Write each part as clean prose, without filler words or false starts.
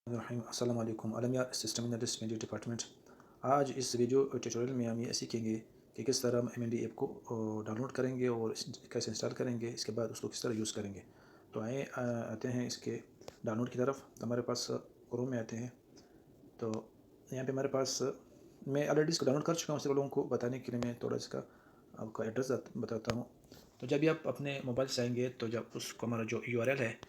अस्सलाम वालेकुम अलमिया system analyst MND department. आज इस वीडियो ट्यूटोरियल में हम ये सीखेंगे कि किस तरह हम एमएनडी ऐप को डाउनलोड करेंगे और कैसे इंस्टॉल करेंगे, इसके बाद उसको किस तरह यूज़ करेंगे। तो आए आते हैं इसके डाउनलोड की तरफ। तो हमारे पास क्रोम में आते हैं। तो यहाँ पे हमारे पास मैं ऑलरेडी इसको डाउनलोड कर चुका हूँ। सिर्फ लोगों को बताने के लिए मैं थोड़ा इसका आपको एड्रेस बताता हूँ। तो जब भी आप अपने मोबाइल से आएंगे तो जब उसको हमारा जो URL है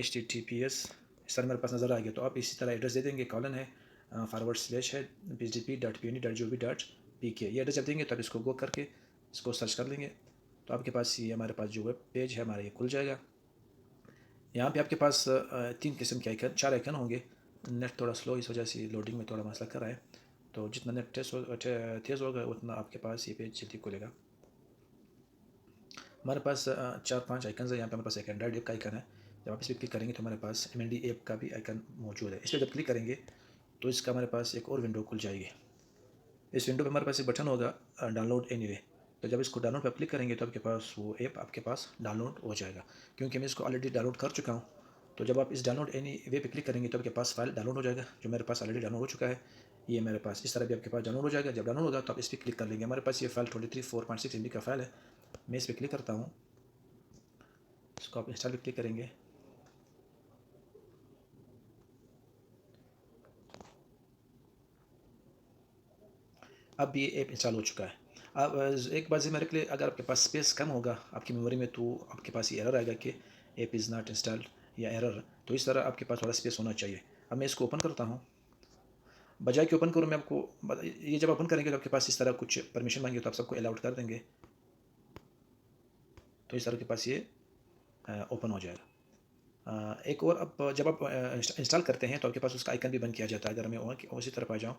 HTTPS इस तरह मेरे पास नज़र आ गया, तो आप इसी तरह एड्रेस दे देंगे। कॉलन है // है pgp.pnd.gov.pk। ये एड्रेस जब देंगे तो आप इसको गो करके इसको सर्च कर लेंगे। तो आपके पास ये हमारे पास जो वेब पेज है हमारा ये खुल जाएगा। यहाँ पे आपके पास 3 किस्म के आइकन 4 आइकन होंगे। नेट थोड़ा स्लो इस वजह से लोडिंग में थोड़ा मसला कर रहा है। तो जितना नेट तेज़ होगा उतना आपके पास ये पेज जल्दी खुलेगा। हमारे पास 4-5 आइकन है। यहाँ पे हमारे पास एक एंड्रॉइड ऐप का आइकन है। जब आप इस पर क्लिक करेंगे तो हमारे पास एमएनडी ऐप का भी आइकन मौजूद है। इस पर जब क्लिक करेंगे तो इसका हमारे पास एक और विंडो खुल जाएगी। इस विंडो पे हमारे पास एक बटन होगा डाउनलोड एनीवे। तो जब इसको डाउनलोड पर क्लिक करेंगे तो आपके पास वो ऐप आपके पास डाउनलोड हो जाएगा, क्योंकि मैं इसको ऑलरेडी डाउनलोड कर चुका हूँ। तो जब आप इस डाउनलोड एनीवे पे क्लिक करेंगे तो आपके पास फाइल डाउनलोड हो जाएगा, जो मेरे पास ऑलरेडी डाउनलोड हो चुका है। ये मेरे पास इस तरह भी आपके पास डाउनलोड हो जाएगा। जब डाउनलोड होगा तो आप इस पर क्लिक कर लेंगे। हमारे पास ये फाइल 23.4.6 MB का फाइल है। मैं इस पर क्लिक करता हूँ। इसको आप इंस्टॉल पे क्लिक करेंगे। अब ये ऐप इंस्टॉल हो चुका है। अब एक बात मेरे के लिए, अगर आपके पास स्पेस कम होगा आपकी मेमोरी में तो आपके पास ये एरर आएगा कि ऐप इज़ नॉट इंस्टॉल्ड या एरर। तो इस तरह आपके पास थोड़ा स्पेस होना चाहिए। अब मैं इसको ओपन करता हूँ। बजाय कि ओपन करूँ मैं आपको ये जब ओपन करेंगे तो आपके पास इस तरह कुछ परमिशन मांगे तो आप सबको अलाउड कर देंगे। तो इस तरह के पास ये ओपन हो जाएगा। एक और, अब जब आप इंस्टॉल करते हैं तो आपके पास उसका आइकन भी बंद किया जाता है। अगर मैं उसी तरफ आ जाऊँ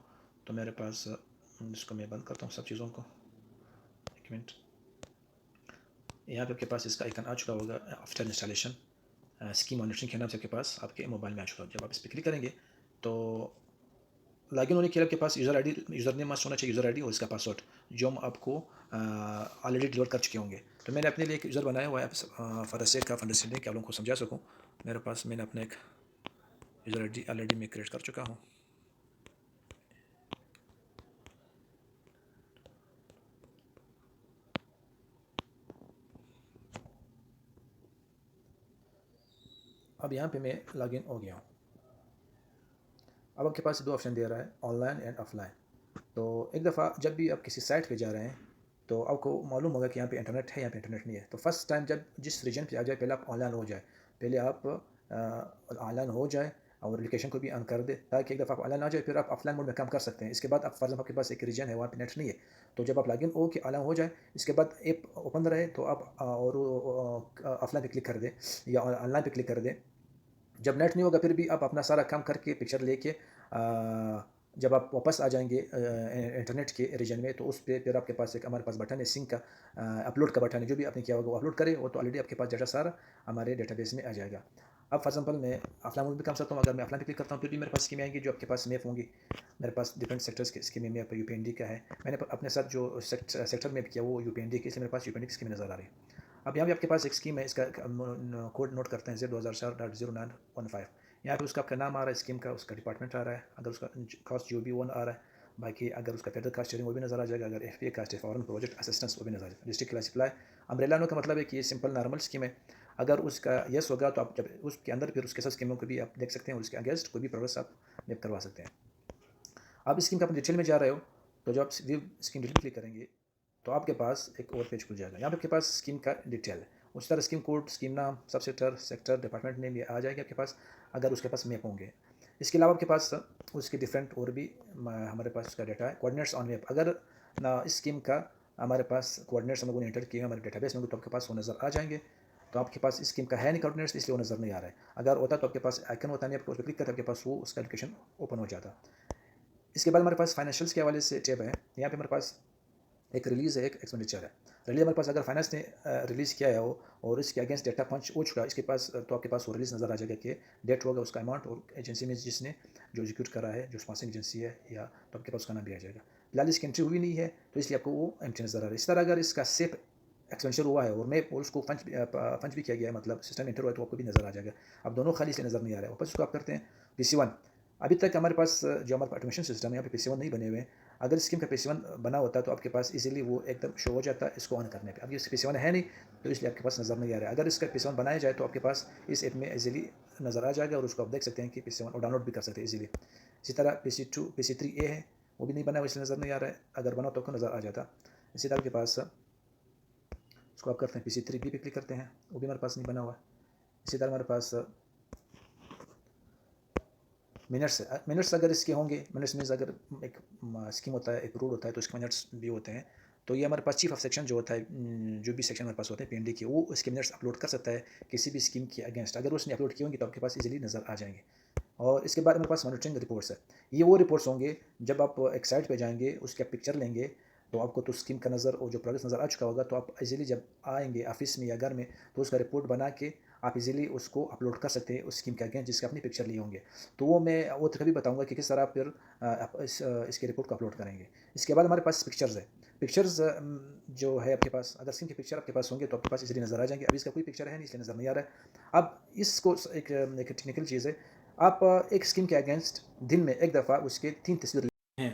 तो मेरे पास इसको मैं बंद करता हूँ सब चीज़ों को। एक मिनट। यहाँ पे आपके पास इसका आइकन आ चुका होगा आफ्टर इंस्टॉलेशन। स्कीम मॉनिटरिंग के नाम से आपके पास आपके मोबाइल में आ चुका है। जब आप इस पर क्लिक करेंगे तो लॉगिन होने के लिए आपके पास यूज़र नेम मस्ट होना चाहिए, यूज़र आईडी और इसका पासवर्ड जो हम आपको ऑलरेडी डिलीवर कर चुके होंगे। तो मैंने अपने लिए एक यूज़र बनाया हुआ है for the sake of understanding कि आप लोगों को समझा सकूँ। मेरे पास मैंने अपना एक यूज़र आईडी ऑलरेडी मैं क्रिएट कर चुका हूँ। अब यहाँ पे मैं लॉगिन हो गया हूँ। अब आपके पास दो ऑप्शन दे रहा है, ऑनलाइन एंड ऑफलाइन। तो एक दफ़ा जब भी आप किसी साइट पे जा रहे हैं तो आपको मालूम होगा कि यहाँ पे इंटरनेट है, यहाँ पे इंटरनेट नहीं है। तो फर्स्ट टाइम जब जिस रीजन पे आ जाए पहले आप ऑनलाइन हो जाए। पहले आप ऑनलाइन हो जाए और लोकेशन को भी ऑन कर दे, ताकि एक दफ़ा आप ऑनलाइन आ जाए फिर आप ऑफलाइन मोड में काम कर सकते हैं। इसके बाद आप फॉर एग्जाम्पल आपके पास एक रीजन है वहाँ पे नेट नहीं है, तो जब आप लॉगिन हो कि ऑनलाइन हो जाए इसके बाद ऐप ओपन रहे तो आप और ऑफलाइन पे क्लिक कर दें या ऑनलाइन पे क्लिक कर दें। जब नेट नहीं होगा फिर भी आप अपना सारा काम करके पिक्चर लेके जब आप वापस आ जाएंगे इंटरनेट के रीजन में तो उस पर फिर आपके पास एक हमारे पास बटन है सिंक का, अपलोड का बटन है। जो भी आपने किया होगा वो अपलोड करें, वो तो ऑलरेडी आपके पास डाटा सारा हमारे डेटाबेस में आ जाएगा। अब फॉर एग्जांपल मैं ऑफलाइन मोड भी कर सकता हूँ। अगर मैं ऑफलाइन पे क्लिक करता हूँ फिर भी मेरे पास स्कीमें आएंगी जो आपके पास मैप होंगी। मेरे पास डिफरेंट सेक्टर्स की स्कीमें में UPND का है। मैंने अपने साथ जो सेक्टर मैप किया वो UPND की, इसलिए मेरे पास UPND की स्कीमें नज़र आ रही है। अब यहाँ पे आपके पास एक स्कीम है, इसका कोड नोट करते हैं Z2004.0915। यहाँ पे उसका आपका नाम आ रहा है, स्कीम का उसका डिपार्टमेंट आ रहा है, अगर उसका कास्ट जो भी वन आ रहा है। बाकी अगर उसका फेडरल कास्ट शेयरिंग वो भी नज़र आ जाएगा, अगर FPA कास्ट है फॉरेन प्रोजेक्ट असिस्टेंस वो भी नज़र आ जाएगा। डिस्ट्रिक्ट क्लास अप्लाई अम्ब्रेला का मतलब है कि ये सिंपल नॉर्मल स्कीम है। अगर उसका यस होगा तो आप जब उसके अंदर फिर उसके साथ स्कीमों को भी आप देख सकते हैं और उसके अगेंस्ट कोई भी प्रोग्रेस आप मेप करवा सकते हैं। आप स्कीम का अपने डिटेल में जा रहे हो तो जब आप व्यू स्कीम डिटेल क्लिक करेंगे तो आपके पास एक और पेज खुल जाएगा। यहाँ पे आपके पास स्कीम का डिटेल है, उस तरह स्कीम कोड, स्कीम नाम, सब सेक्टर, डिपार्टमेंट नेम ये आ जाएगा आपके पास अगर उसके पास मैप होंगे। इसके अलावा आपके पास उसके डिफरेंट और भी हमारे पास उसका डाटा है। कोऑर्डिनेट्स ऑन मैप, अगर ना इस स्कीम का हमारे पास कोऑर्डिनेट्स हम लोगों ने एंटर किए हमारे डेटाबेस में तो आपके पास वो नज़र आ जाएंगे। तो आपके पास इस स्कीम का है नहीं कोऑर्डिनेट्स, इसलिए वो नज़र नहीं आ रहा है। अगर होता तो आपके पास आइकन होता नहीं, आपको उस पर क्लिक करते आपके पास वो उसका लोकेशन ओपन हो जाता। इसके बाद हमारे पास फाइनेंशियल्स के हवाले से टैब है। यहाँ पे हमारे पास एक रिलीज़ है, एक एक्सपेंडिचर है। रिलीज हमारे पास अगर फाइनेंस ने रिलीज़ किया है वो और इसके अगेंस्ट डेटा पंच हो चुका है इसके पास, तो आपके पास वो रिलीज़ नज़र आ जाएगा कि डेट होगा, उसका अमाउंट और एजेंसी में जिसने जो एग्जीक्यूट करा है, जो स्पॉन्सरिंग एजेंसी है, या तो आपके पास उसका नाम भी आ जाएगा। फिलहाल इसकी एंट्री हुई नहीं है तो इसलिए आपको वो एम्प्टी नज़र आ रहा है। इस तरह अगर इसका सेफ एक्सपेंडिचर हुआ है और मैं और उसको पंच भी किया गया है, मतलब सिस्टम एंटर हुआ है, तो आपको भी नज़र आ जाएगा। अब दोनों खाली इसलिए नज़र नहीं आ रहा है। वापस उसको आप करते हैं PC1। अभी तक हमारे पास जो हमारा ऑटोमेशन सिस्टम है, यहाँ पे PC1 नहीं बने हुए हैं। अगर स्कीम का PC1 बना होता तो आपके पास इजीली वो एकदम शो हो जाता इसको ऑन करने पे। अब ये PC1 है नहीं, तो इसलिए आपके पास नज़र नहीं आ रहा है। अगर इसका PC1 बनाया जाए तो आपके पास इस ऐप में इजीली नज़र आ जाएगा और उसको आप देख सकते हैं कि PC1 और डाउनलोड भी कर सकते हैं इजीली। इसी तरह PC2 PC3A है, वो भी नहीं बना हुआ इसलिए नज़र नहीं आ रहा है। अगर बना तो आपको नज़र आ जाता। इसी तरह आपके पास इसको आप करते हैं PC3B पे क्लिक करते हैं, वो भी हमारे पास नहीं बना हुआ। इसी तरह हमारे पास मिनट्स अगर इसके होंगे, मिनट्स मीन्स अगर एक स्कीम होता है, एक रूल होता है तो इसके मिनट्स भी होते हैं। तो ये हमारे पास चीफ ऑफ सेक्शन जो होता है, जो भी सेक्शन हमारे पास होते हैं PND के, वो इसके मिनट्स अपलोड कर सकता है किसी भी स्कीम के अगेंस्ट। अगर उसने अपलोड किए होंगे तो आपके पास इजीली नज़र आ जाएंगे। और इसके बाद हमारे पास मॉनिटरिंग रिपोर्ट्स है। ये वो रिपोर्ट्स होंगे जब आप एक साइट पे जाएंगे, उसके आप पिक्चर लेंगे, तो आपको तो स्कीम का नज़र और जो प्रोग्रेस नज़र आ चुका होगा, तो आप इजीली जब आएंगे ऑफिस में या घर में, तो उसका रिपोर्ट बना के आप इजीली उसको अपलोड कर सकते हैं उस स्कीम के अगेंस्ट जिसके अपनी पिक्चर लिए होंगे। तो वो तो कभी बताऊंगा कि किस तरह फिर आप इसके रिपोर्ट को अपलोड करेंगे। इसके बाद हमारे पास पिक्चर्स है। पिक्चर्स जो है आपके पास, अगर स्कीम के पिक्चर आपके पास होंगे तो आपके पास इजीली नज़र आ जाएंगे। अभी इसका कोई पिक्चर है नहीं इसलिए नज़र नहीं आ रहा है। अब इसको एक टेक्निकल चीज़ है। आप एक स्कीम के अगेंस्ट दिन में एक दफ़ा उसके 3 तस्वीर हैं।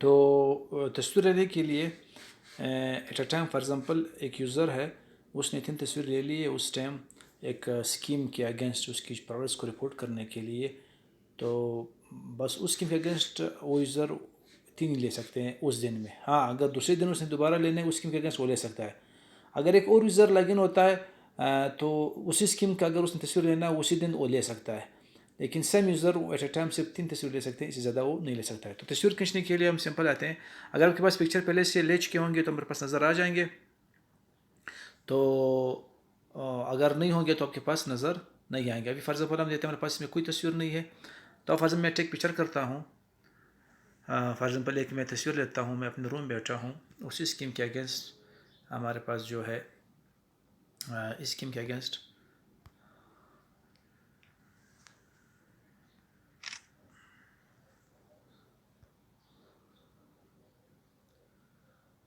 तो तस्वीर लेने के लिए at a time, for example एक यूज़र है, उसने 3 तस्वीर ले ली है उस टाइम एक स्कीम के अगेंस्ट उसकी प्रोग्रेस को रिपोर्ट करने के लिए। तो बस उस स्कीम के अगेंस्ट वो यूज़र 3 ही ले सकते हैं उस दिन में। हाँ, अगर दूसरे दिन उसने दोबारा लेने उस स्कीम के अगेंस्ट वो ले सकता है। अगर एक और यूज़र लॉगिन होता है तो उसी स्कीम का अगर उसने तस्वीर लेना है उसी दिन वो ले सकता है। लेकिन same user at a time सिर्फ 3 तस्वीर ले सकते हैं, इससे ज़्यादा वो नहीं ले सकता है। तो तस्वीर खींचने के लिए हम सिंपल आते हैं। अगर आपके पास पिक्चर पहले से ले चुके होंगे तो मेरे पास नज़र आ जाएंगे। तो अगर नहीं होंगे तो आपके पास नज़र नहीं आएंगे। अभी फर्ज हम देते हैं हमारे पास इसमें कोई तस्वीर नहीं है, तो फर्ज मैं टेक पिक्चर करता हूँ। फॉर एग्जाम्पल एक मैं तस्वीर लेता हूँ, मैं अपने रूम में बैठा हूँ, उसी स्कीम के अगेंस्ट हमारे पास जो है इस स्कीम के अगेंस्ट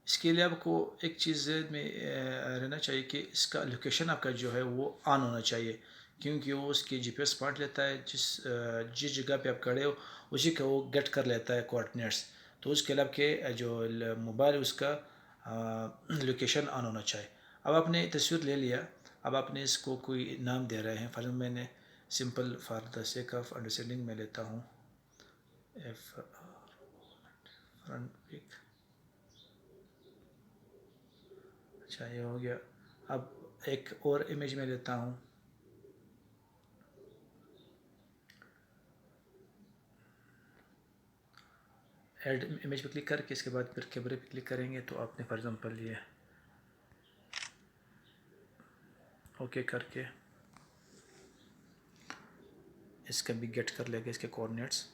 इसके लिए आपको एक चीज़ में रहना चाहिए कि इसका लोकेशन आपका जो है वो ऑन होना चाहिए, क्योंकि वो उसकी GPS पॉइंट लेता है, जिस जगह पे आप खड़े हो उसी का वो गेट कर लेता है कोऑर्डिनेट्स। तो उसके लिए आपके जो मोबाइल उसका लोकेशन ऑन होना चाहिए। अब आपने तस्वीर ले लिया, अब आपने इसको कोई नाम दे रहे हैं। फॉर मैंने simple for the sake of understanding में लेता हूँ एफ फ्रंट पिक। अच्छा, ये हो गया। अब एक और इमेज में लेता हूँ। ऐड इमेज पे क्लिक करके इसके बाद फिर कैमरे पे क्लिक करेंगे तो आपने फॉर एग्जांपल ये ओके करके इसका भी गेट कर लेगा इसके कोऑर्डिनेट्स।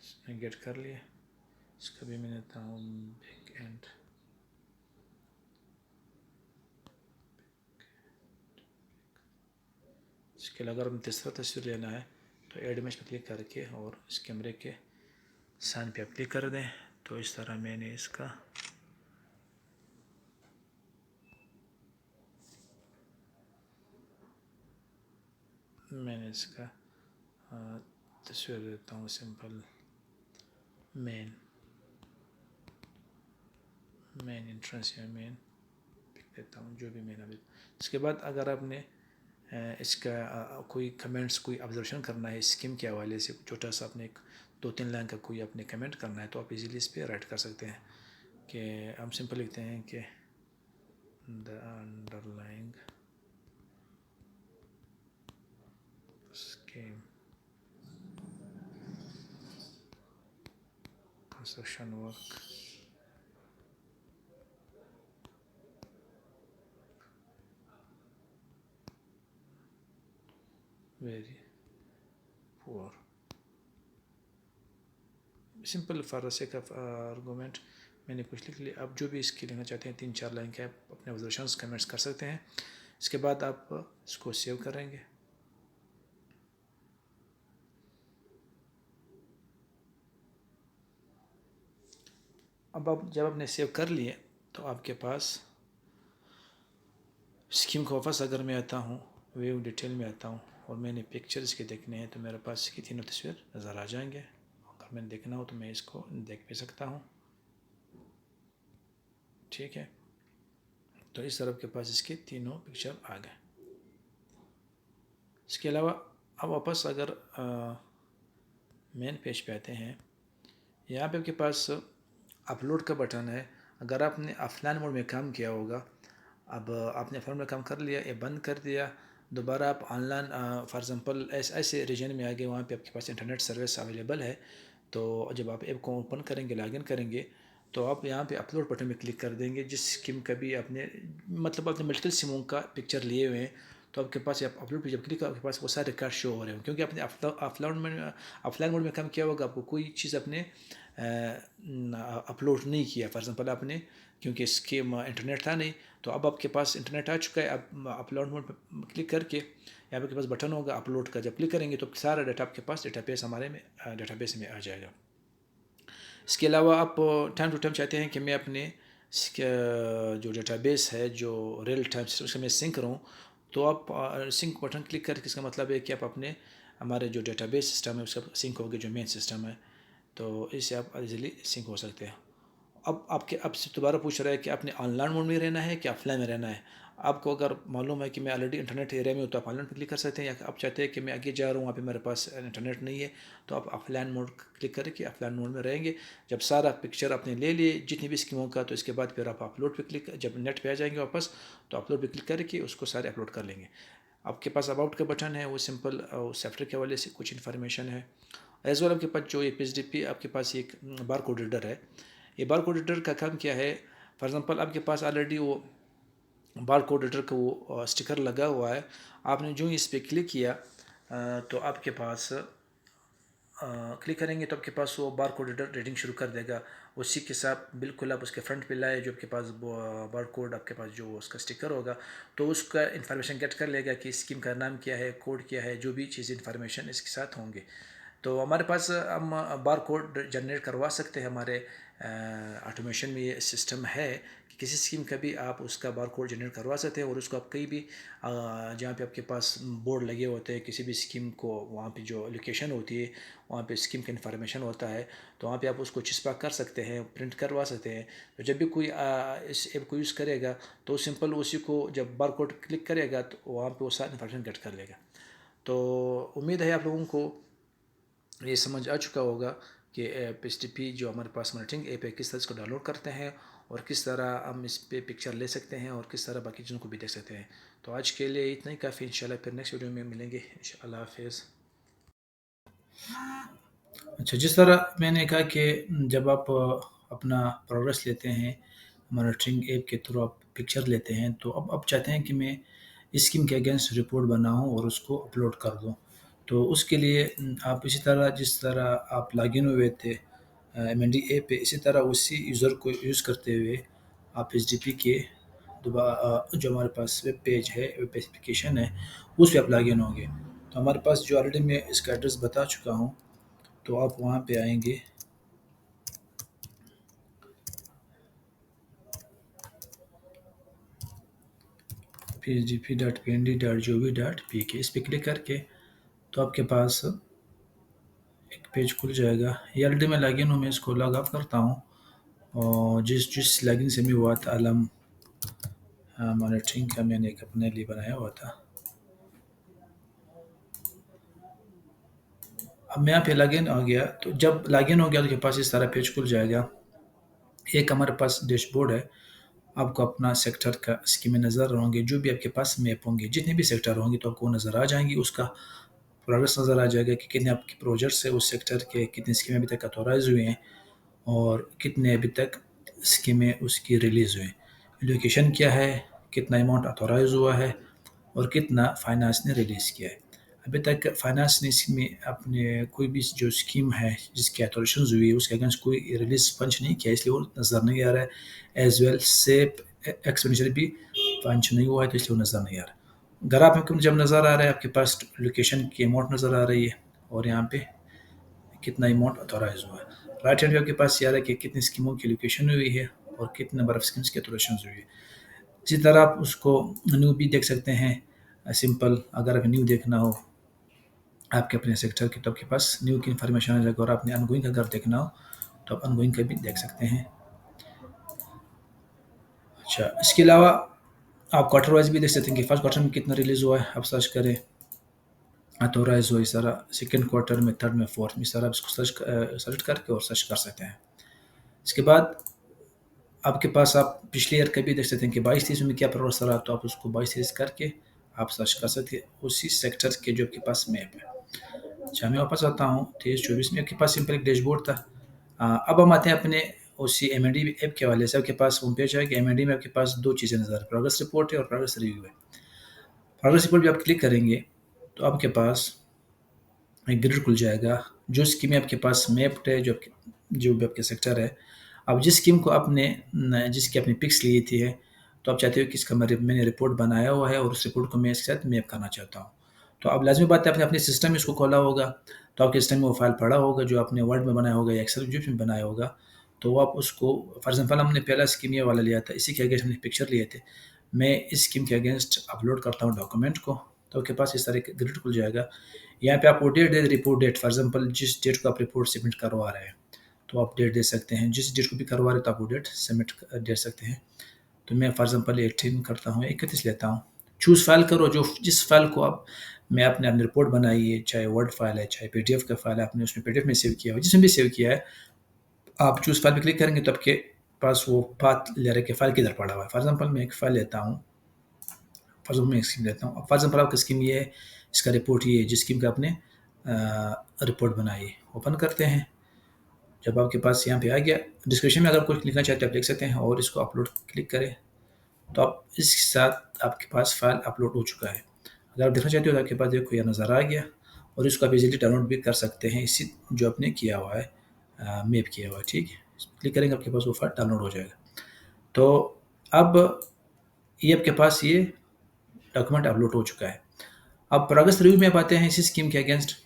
इसने गेट कर लिया। इसका भी मैं लेता हूँ बैक एंड। इसके लिए अगर हम तीसरा तस्वीर लेना है तो ऐड इमेज पे क्लिक करके और इस कैमरे के साइन पे आप क्लिक कर दें। तो इस तरह मैंने इसका तस्वीर देता हूँ सिंपल मेन इंट्रेंस या मेन पिक देता हूँ, जो भी मेन अभी। इसके बाद अगर आपने इसका कोई कमेंट्स कोई ऑब्जर्वेशन करना है स्कीम के हवाले से, छोटा सा अपने एक 2-3 लाइन का कोई अपने कमेंट करना है तो आप इजीली इस पर राइट कर सकते हैं। कि हम सिंपल लिखते हैं कि the underlying scheme construction work very poor. Simple for the sake of argument मैंने कुछ लिख लिया। आप जो भी इसकी लिखना चाहते हैं 3-4 लाइन के आप अपने ऑब्जर्वेशंस कमेंट्स कर सकते हैं। इसके बाद आप इसको सेव करेंगे। अब आप जब आपने सेव कर लिए तो आपके पास स्कीम को वापस अगर मैं आता हूँ, व्यू डिटेल में आता हूँ और मैंने पिक्चर्स के देखने हैं तो मेरे पास इसकी तीनों तस्वीर नज़र आ जाएंगे। अगर मैंने देखना हो तो मैं इसको देख भी सकता हूँ। ठीक है, तो इस तरफ के पास इसके तीनों पिक्चर आ गए। इसके अलावा अब वापस अगर मेन पेज पे आते हैं, यहाँ पे आपके पास अपलोड का बटन है। अगर आपने ऑफलाइन मोड में काम किया होगा, अब आपने ऑफलाइन में काम कर लिया, ये बंद कर दिया, दोबारा आप ऑनलाइन फॉर एग्ज़ाम्पल ऐसे रीजन में आ गए वहाँ पे आपके पास इंटरनेट सर्विस अवेलेबल है, तो जब आप ऐप को ओपन करेंगे, लॉगिन करेंगे, तो आप यहाँ पे अपलोड बटन में क्लिक कर देंगे। जिस सिम का भी आपने मतलब आपने मल्टीपल सिमों का पिक्चर लिए हुए हैं, तो आपके पास आप अपलोड पे जब क्लिक आपके पास वो सारे रिकॉर्ड शो हो रहे हो, क्योंकि आपने ऑफलाइन मोड में काम किया होगा, आपको कोई चीज़ आपने अपलोड नहीं किया। फॉर एग्ज़ाम्पल आपने, क्योंकि इसके इंटरनेट था नहीं, तो अब आपके पास इंटरनेट आ चुका है। अब अपलोड मोड पर क्लिक करके यहाँ पे के पास बटन होगा अपलोड का, जब क्लिक करेंगे तो सारा डाटा आपके पास डेटाबेस हमारे में डेटाबेस में आ जाएगा। इसके अलावा आप टाइम टू टाइम चाहते हैं कि मैं अपने जो डेटाबेस है जो रियल टाइम उसका मैं सिंक करूँ, तो आप सिंक बटन क्लिक करके, इसका मतलब है कि आप अपने हमारे जो डेटाबेस सिस्टम है उसका सिंक होगा, जो मेन सिस्टम है, तो इससे आप इजीली सिंक हो सकते हैं। अब आपके आपसे दोबारा पूछ रहा है कि आपने ऑनलाइन मोड में रहना है कि ऑफलाइन में रहना है। आपको अगर मालूम है कि मैं ऑलरेडी इंटरनेट एरिया में हूँ तो आप ऑनलाइन पर क्लिक कर सकते हैं, या आप चाहते हैं कि मैं आगे जा रहा हूँ वहाँ पे मेरे पास इंटरनेट नहीं है, तो आप ऑफलाइन मोड क्लिक करके ऑफलाइन मोड में रहेंगे। जब सारा पिक्चर आपने ले लिए जितनी भी स्कीमों का, तो इसके बाद फिर आप अपलोड पे क्लिक, जब नेट पे आ जाएंगे वापस, तो अपलोड पे क्लिक करके उसको सारे अपलोड कर लेंगे। आपके पास अबाउट का बटन है, वो सिंपल सॉफ्टवेयर के हवाले से कुछ इन्फॉर्मेशन है। एज वेल आपके पास जो ये PHDP आपके पास एक बार कोड रीडर है। ये बार कोड रीडर का काम क्या है, फॉर एग्ज़ाम्पल आपके पास ऑलरेडी वो बार कोड रीडर का वो स्टिकर लगा हुआ है। आपने जो इस पर क्लिक किया तो आपके पास क्लिक करेंगे तो आपके पास वो बार कोड रीडर रीडिंग शुरू कर देगा। उसी के साथ बिल्कुल आप उसके फ्रंट पे लाए, जो आपके पास बार कोड आपके पास जो उसका स्टिकर होगा, तो उसका इन्फॉर्मेशन गेट कर लेगा कि स्कीम का नाम क्या है, कोड क्या है, जो भी चीज़ इन्फॉर्मेशन इसके साथ होंगे। तो हमारे पास हम बार कोड जनरेट करवा सकते हैं। हमारे ऑटोमेशन में ये सिस्टम है कि किसी स्कीम का भी आप उसका बार कोड जनरेट करवा सकते हैं, और उसको आप कहीं भी जहाँ पे आपके पास बोर्ड लगे होते हैं किसी भी स्कीम को, वहाँ पे जो लोकेशन होती है वहाँ पे स्कीम का इन्फॉर्मेशन होता है, तो वहाँ पे आप उसको चिपका कर सकते हैं, प्रिंट करवा सकते हैं। तो जब भी कोई इस ऐप को यूज़ करेगा तो सिंपल उसी को जब बार कोड क्लिक करेगा तो वहाँ पर वो सारा इन्फॉर्मेशन गेट कर लेगा। तो उम्मीद है आप लोगों को ये समझ आ चुका होगा कि PHDP जो हमारे पास मॉनिटरिंग ऐप है, किस तरह इसको डाउनलोड करते हैं और किस तरह हम इस पे पिक्चर ले सकते हैं और किस तरह बाकी चीज़ों को भी देख सकते हैं। तो आज के लिए इतना ही काफ़ी, इंशाल्लाह फिर नेक्स्ट वीडियो में मिलेंगे। इंशाल्लाह हाफिज़। अच्छा, जिस तरह मैंने कहा कि जब आप अपना प्रोग्रेस लेते हैं, मॉनिटरिंग ऐप के थ्रू आप पिक्चर लेते हैं, तो अब आप चाहते हैं कि मैं इस स्कीम के अगेंस्ट रिपोर्ट बनाऊँ और उसको अपलोड कर दूँ। तो उसके लिए आप इसी तरह जिस तरह आप लॉगिन हुए थे MND ऐप पे, इसी तरह उसी यूज़र को यूज़ करते हुए आप HDP के जो हमारे पास वेब पेज है, वेब एप्लीकेशन है, उस पे आप लॉगिन होंगे। तो हमारे पास जो ऑलरेडी मैं इसका एड्रेस बता चुका हूँ, तो आप वहाँ पे आएँगे, phdp.pnd.gov.pk, इस पे क्लिक करके तो आपके पास एक पेज खुल जाएगा। ये ऑलरेडी मैं लॉगिन हूँ, मैं इसको लॉग आउट करता हूँ, और जिस जिस लॉगिन से मैं हुआ था आलम मॉनिटरिंग का, मैंने एक अपने लिए बनाया हुआ था। अब मैं यहाँ पे लॉगिन हो गया, तो जब लॉगिन हो गया तो आपके पास इस तरह पेज खुल जाएगा। एक हमारे पास डैशबोर्ड है, आपको अपना सेक्टर का स्कीमें नज़र होंगे, जो भी आपके पास मैप होंगे, जितने भी सेक्टर होंगे तो आपको नज़र आ जाएंगी। उसका प्रोग्रेस नज़र आ जाएगा कि कितने आपके प्रोजेक्ट्स है उस सेक्टर के, कितनी स्कीमें अभी तक ऑथोराइज हुए हैं और कितने अभी तक स्कीमें उसकी रिलीज़ हुए हैं। लोकेशन क्या है, कितना अमाउंट ऑथोराइज हुआ है और कितना फाइनेंस ने रिलीज़ किया है। अभी तक फाइनेंस ने इसमें अपने कोई भी जो स्कीम है जिसकी ऑथोराइजेशन हुई है उसके अगेंस्ट कोई रिलीज पंच नहीं किया, इसलिए वो नज़र नहीं आ रहा है। एज वेल सेप एक्सपेंडिचर भी पंच नहीं हुआ है, तो इसलिए वो नज़र नहीं आ रहा है। ग्राफ में जब नज़र आ रहा है आपके पास लोकेशन की अमाउंट नज़र आ रही है और यहाँ पे कितना अमाउंट ऑथोराइज हुआ है। राइट हैंड पे आपके पास ये आ रहा है कि कितनी स्कीमों की एलोकेशन हुई है और कितने नंबर ऑफ स्कीम्स की एलोकेशन हुई है। इसी तरह आप उसको न्यू भी देख सकते हैं। सिंपल अगर आप न्यू देखना हो आपके अपने सेक्टर की, तो आपके पास न्यू की इन्फॉर्मेशन आ जाएगा, और आपने अनगोइंग अगर देखना हो तो आप अनगोइंग का भी देख सकते हैं। अच्छा, इसके अलावा आप क्वार्टर वाइज भी देख सकते हैं कि फर्स्ट क्वार्टर में कितना रिलीज हुआ है, आप सर्च करें अथोराइज हो, इस तरह सेकेंड क्वार्टर में, थर्ड में, फोर्थ में, इस तरह आप इसको सर्च करके और सर्च कर सकते हैं। इसके बाद आपके पास आप पिछले ईयर का भी देख सकते हैं कि 22-23 में क्या प्रोग्रेस रहा, तो आप उसको 22-23 करके आप सर्च कर सकते हैं उसी सेक्टर के जो आपके पास मैप है। अच्छा, मैं वापस आता हूँ 23-24 में, आपके पास सिंपल एक डैशबोर्ड था। अब हम आते हैं अपने उसी एम ऐप के हवाले से। आपके पास होम पेज है कि एम में आपके पास दो चीज़ें नज़र, प्रोग्रेस रिपोर्ट है और प्रोग्रेस रिव्यू है। प्रोग्रेस रिपोर्ट भी आप क्लिक करेंगे तो आपके पास एक ग्रिड खुल जाएगा, जो स्कीम आपके पास मैप्ड है, जो भी आपके सेक्टर है। अब जिस स्कीम को आपने जिसकी आपने पिक्स ली थी है, तो आप चाहते हो कि इसका मैंने रिपोर्ट बनाया हुआ है और उस रिपोर्ट को मैं इसके साथ मैप करना चाहता हूँ। तो अब लाजमी बात है, आपने अपने सिस्टम में इसको खोला होगा, तो आपके सिस्टम में वो फाइल पड़ा होगा जो आपने वर्ड में बनाया होगा या एक्सेल में बनाया होगा। तो आप उसको, फॉर एग्जाम्पल हमने पहला स्कीम ये वाला लिया था, इसी के अगेंस्ट हमने पिक्चर लिए थे। मैं इस स्कीम के अगेंस्ट अपलोड करता हूँ डॉक्यूमेंट को, तो आपके पास इस तरह का ग्रिड खुल जाएगा। यहाँ पे आप वो डेट दे, रिपोर्ट डेट, फॉर एग्जाम्पल जिस डेट को आप रिपोर्ट सबमिट करवा रहे हैं तो आप डेट दे सकते हैं, जिस डेट को भी करवा रहे हैं तो आप वो डेट सबमिट दे सकते हैं। तो मैं फॉर एग्जाम्पल 18 करता हूँ, 31 लेता हूँ। चूज़ फाइल करो, जो जिस फाइल को आप, मैं आपने अपनी रिपोर्ट बनाई है, चाहे वर्ड फाइल है, चाहे पीडीएफ का फाइल है, आपने उसमें पीडीएफ में सेव किया हो, जिसमें भी सेव किया है, आप चूज़ फाइल पे क्लिक करेंगे तो आपके पास वो पाथ ले रहे कि फाइल किधर पड़ा हुआ है। फॉर एग्जाम्पल मैं एक फाइल लेता हूँ, फॉर एग्जाम्पल मैं एक स्कीम लेता हूँ, फॉर एग्जाम्पल आपका स्कीम ये है, इसका रिपोर्ट ये है, जिस स्कीम का आपने रिपोर्ट बनाई है। ओपन करते हैं, जब आपके पास यहाँ पे आ गया, डिस्क्रिप्शन में अगर कुछ लिखना चाहते हैं आप लिख सकते हैं, और इसको अपलोड क्लिक करें तो आप इसके साथ आपके पास फाइल अपलोड हो चुका है। अगर आप देखना चाहते हो तो आपके पास देखो यह नज़र आ गया, और इसको आप इजीली डाउनलोड भी कर सकते हैं, इसी जो आपने किया हुआ है, मैप किया हुआ है। ठीक है, क्लिक करेंगे आपके पास वो फाइल डाउनलोड हो जाएगा। तो अब ये आपके पास ये डॉक्यूमेंट अपलोड हो चुका है। अब प्रोग्रेस रिव्यू में आप आते हैं इसी स्कीम के अगेंस्ट,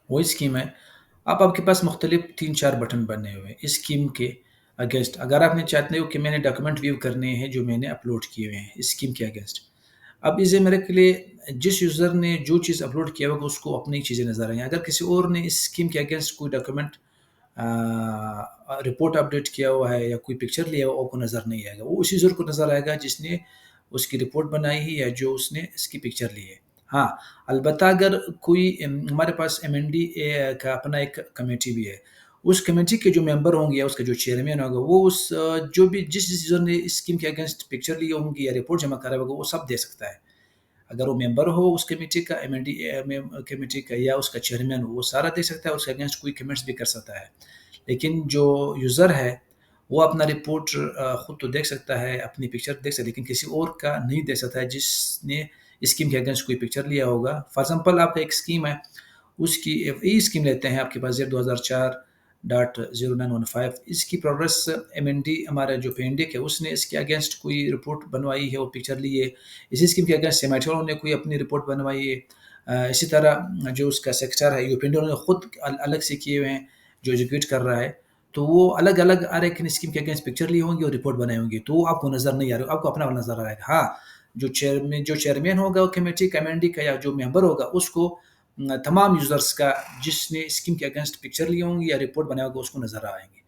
वही स्कीम है। अब आपके पास मुख्तलिफ 3-4 बटन बने हुए हैं इस स्कीम के अगेंस्ट। अगर आपने चाहते हो कि मैंने डॉक्यूमेंट व्यू करने हैं जो मैंने अपलोड किए हुए हैं इस स्कीम के अगेंस्ट, अब इसे मेरे के लिए जिस यूज़र ने जो चीज़ अपलोड किया होगा उसको अपनी चीज़ें नज़र आएंगी। अगर किसी और ने इस स्कीम के अगेंस्ट कोई डॉक्यूमेंट रिपोर्ट अपडेट किया हुआ है या कोई पिक्चर लिया हुआ, आपको नज़र नहीं आएगा। वो उस यूज़र को नज़र आएगा जिसने उसकी रिपोर्ट बनाई है या जो उसने इसकी पिक्चर ली है। हाँ, अलबत्ता अगर कोई हमारे पास एमएनडी का अपना एक कमेटी भी है, उस कमेटी के जो मेंबर होंगे या उसका जो चेयरमैन होगा, वो जो भी जिस यूज़र ने इस स्कीम के अगेंस्ट पिक्चर ली होंगी या रिपोर्ट जमा करा होगा, वो सब दे सकता है। अगर वो मेंबर हो उस कमेटी का, एमएनडी कमेटी का, या उसका चेयरमैन हो, वो सारा दे सकता है, उसके अगेंस्ट कोई कमेंट्स भी कर सकता है। लेकिन जो यूज़र है वो अपना रिपोर्ट खुद तो देख सकता है, अपनी पिक्चर देख सकता है, लेकिन किसी और का नहीं देख सकता है जिसने स्कीम के अगेंस्ट कोई पिक्चर लिया होगा। फॉर एग्जाम्पल आपका एक स्कीम है, उसकी ई स्कीम लेते हैं, आपके पास जेड 2004.0915, इसकी प्रोग्रेस एमएनडी हमारा जो पेंडिक है उसने इसके अगेंस्ट कोई रिपोर्ट बनवाई है, वो पिक्चर ली है। इसी स्कीम के अगेंस्ट सेमेटोल ने कोई अपनी रिपोर्ट बनवाई है। इसी तरह जो उसका सेक्टर है यूपेंडो ने खुद अलग से किए हुए हैं, जो एजुकेट कर रहा है, तो वो अलग अलग हर एक स्कीम के अगेंस्ट पिक्चर ली होंगी और रिपोर्ट बनाई होंगी, तो वो आपको नज़र नहीं आ रही, आपको अपना नज़र आ रहा है। हाँ, जो चेयरमैन होगा कमेटी कमेटी का या जो मेंबर होगा उसको तमाम यूज़र्स का जिसने स्कीम के अगेंस्ट पिक्चर लिए होंगी या रिपोर्ट बनाया होगा उसको नज़र आएंगे।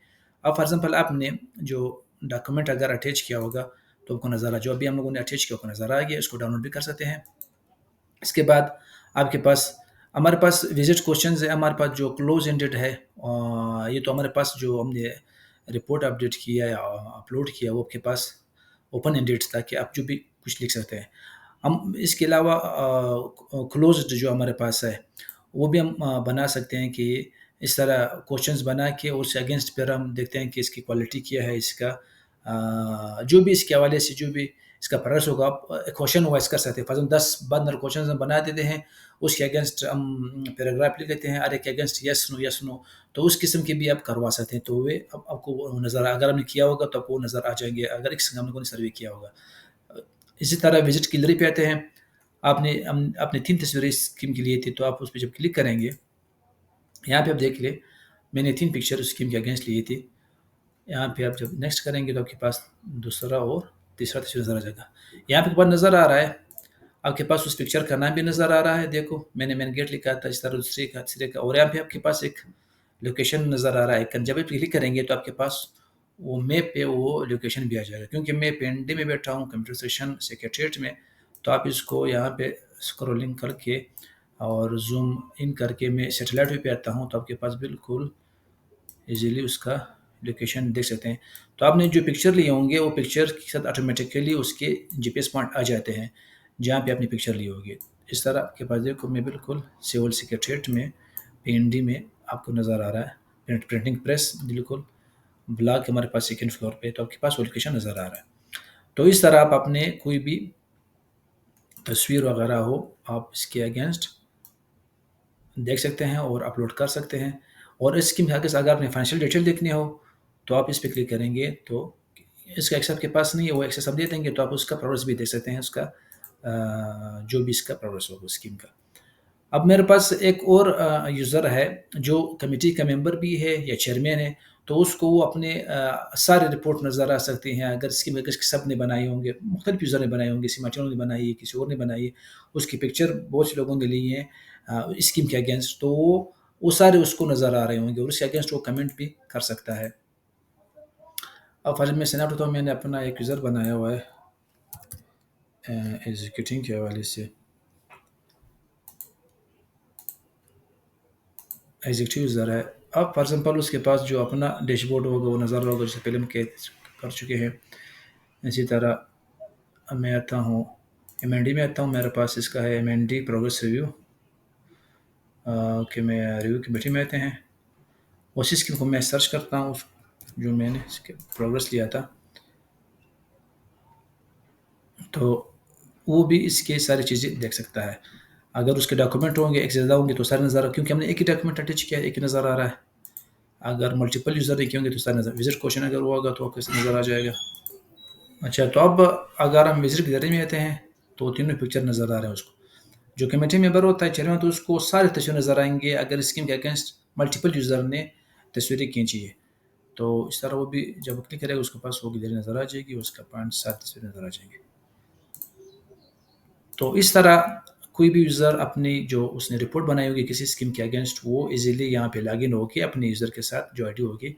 अब फॉर एग्जाम्पल आपने जो डॉक्यूमेंट अगर अटैच किया होगा तो आपको नज़र आ, जो अभी हम लोगों ने अटैच किया आपको नज़र आ गया, इसको डाउनलोड भी कर सकते हैं। इसके बाद आपके पास, हमारे पास विजिट क्वेश्चंस है, हमारे पास जो क्लोज एंडेड है, ये तो हमारे पास जो हमने रिपोर्ट अपडेट किया या अपलोड किया वो आपके पास ओपन एंडेड था कि आप जो भी कुछ लिख सकते हैं। हम इसके अलावा क्लोज्ड जो हमारे पास है वो भी हम बना सकते हैं कि इस तरह क्वेश्चंस बना के उससे अगेंस्ट फिर हम देखते हैं कि इसकी क्वालिटी क्या है, इसका जो भी इसके हवाले से जो भी इसका प्रोग्रेस होगा, आप क्वेश्चन वाइज कर सकते हैं। फॉर एग्जाम्पल 10-15 क्वेश्चन हम बना देते हैं, उसके अगेंस्ट हम पैराग्राफ लिख लेते हैं, अरे के अगेंस्ट यस नो, तो उस किस्म के भी आप करवा सकते हैं। तो वे आपको वो नज़र, अगर हमने किया होगा तो आपको वो नज़र आ जाएंगे अगर एक हम लोगों ने सर्वे किया होगा। इसी तरह विजिट गैलरी पे आते हैं, आपने 3 तस्वीरें स्कीम की ली थी, तो आप उस पर जब क्लिक करेंगे यहाँ पे आप देख ले, मैंने 3 पिक्चर स्कीम के अगेंस्ट लिए थी। यहाँ पे आप जब नेक्स्ट करेंगे तो आपके पास दूसरा और तीसरा तस्वीर नज़र आ जाएगा। यहाँ पे ऊपर नज़र आ रहा है, आपके पास उस पिक्चर का नाम भी नज़र आ रहा है। देखो मैंने मेन गेट लिखा था इस तरह दूसरे का तीसरे का, और यहाँ पे आपके पास एक लोकेशन नज़र आ रहा है आइकन। जब आप क्लिक करेंगे तो आपके पास वो मैप पे वो लोकेशन भी आ जाएगा। क्योंकि मैं पिंडी में बैठा हूँ कंप्यूटर स्टेशन सेक्रेटरीट में, तो आप इसको यहाँ पे स्क्रॉलिंग करके और जूम इन करके मैं सैटेलाइट पे आता हूँ, तो आपके पास बिल्कुल इजीली उसका लोकेशन देख सकते हैं। तो आपने जो पिक्चर लिए होंगे वो पिक्चर के साथ ऑटोमेटिकली उसके जीपीएस पॉइंट आ जाते हैं जहाँ पे आपने पिक्चर ली होगी। इस तरह आपके पास देखो मैं बिल्कुल सिविल सेक्रेटरीट में पीएनडी में आपको नज़र आ रहा है। प्रिंटिंग प्रेस बिल्कुल ब्लॉक हमारे पास सेकंड फ्लोर पे, तो आपके पास वो लोकेशन नज़र आ रहा है। तो इस तरह आप अपने कोई भी तस्वीर वगैरह हो आप इसके अगेंस्ट देख सकते हैं और अपलोड कर सकते हैं। और इसकी अगर आपने फाइनेंशियल डिटेल देखनी हो तो आप इस पर क्लिक करेंगे तो इसका एक्सेस आपके पास नहीं है, वो एक्सेस आप दे देंगे तो आप उसका प्रोग्रेस भी देख सकते हैं, उसका जो भी इसका प्रोग्रेस होगा स्कीम का। अब मेरे पास एक और यूज़र है जो कमेटी का मेंबर भी है या चेयरमैन है, तो उसको वो अपने सारे रिपोर्ट नज़र आ सकती हैं। अगर स्कीम अगर सब ने बनाए होंगे, मुख्तलिफ यूज़र ने बनाए होंगे, हिमाचल ने बनाई है, किसी और ने बनाई है, उसकी पिक्चर बहुत से लोगों ने ली है स्कीम के अगेंस्ट, तो वो सारे उसको नज़र आ रहे होंगे और उसके अगेंस्ट वो कमेंट भी कर सकता है। अब फर्ज में सेनेट तो मैंने अपना एक यूज़र बनाया हुआ है एग्जीक्यूटिंग के हवाले से, एग्जीक्यूटिव यूज़र है। अब फॉर एग्जांपल उसके पास जो अपना डैशबोर्ड होगा वो नज़र होगा, जैसे पहले हम कर चुके हैं। इसी तरह अब मैं आता हूँ एमएनडी में आता हूँ, मेरे पास इसका है एमएनडी प्रोग्रेस रिव्यू कि मैं रिव्यू कमेटी में आते हैं। उसी स्कीम को मैं सर्च करता हूँ जो मैंने इसके प्रोग्रेस लिया था, तो वो भी इसके सारी चीज़ें देख सकता है। अगर उसके डॉक्यूमेंट होंगे एक से ज़्यादा होंगे तो सारे नज़र आ, क्योंकि हमने एक ही डॉक्यूमेंट अटैच किया है, एक ही नज़र आ रहा है। अगर मल्टीपल यूज़र देखे होंगे तो सारे नज़र, विजिट क्वेश्चन अगर वो होगा तो आपको इससे नज़र आ जाएगा। अच्छा, तो अब अगर हम विजिट गैलरी में आते हैं तो तीनों पिक्चर नज़र आ रहे हैं उसको। जो कमेटी मेंबर होता है चेयरमैन, तो उसको सारे तस्वीर नज़र आएंगे अगर स्कीम के अगेंस्ट मल्टीपल यूज़र ने तस्वीरें खींची है। तो इस तरह वो भी जब क्लिक करेगा उसके पास वो गैलरी नज़र आ जाएगी, उसका 5-7 तस्वीर नज़र आ जाएंगे। तो इस तरह कोई भी यूज़र अपनी जो उसने रिपोर्ट बनाई होगी किसी स्कीम के अगेंस्ट, वो इजीली यहाँ पे लॉगिन होके अपने यूज़र के साथ जो आईडी होगी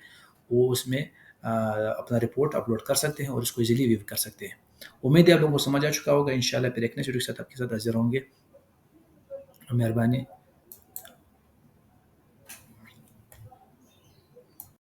वो उसमें अपना रिपोर्ट अपलोड कर सकते हैं और उसको इजीली व्यू कर सकते हैं। उम्मीद है आप लोगों को समझ आ चुका होगा। इंशाल्लाह फिर एक नेक्स्ट वीडियो के साथ आपके साथ हाजिर होंगे। मेहरबानी।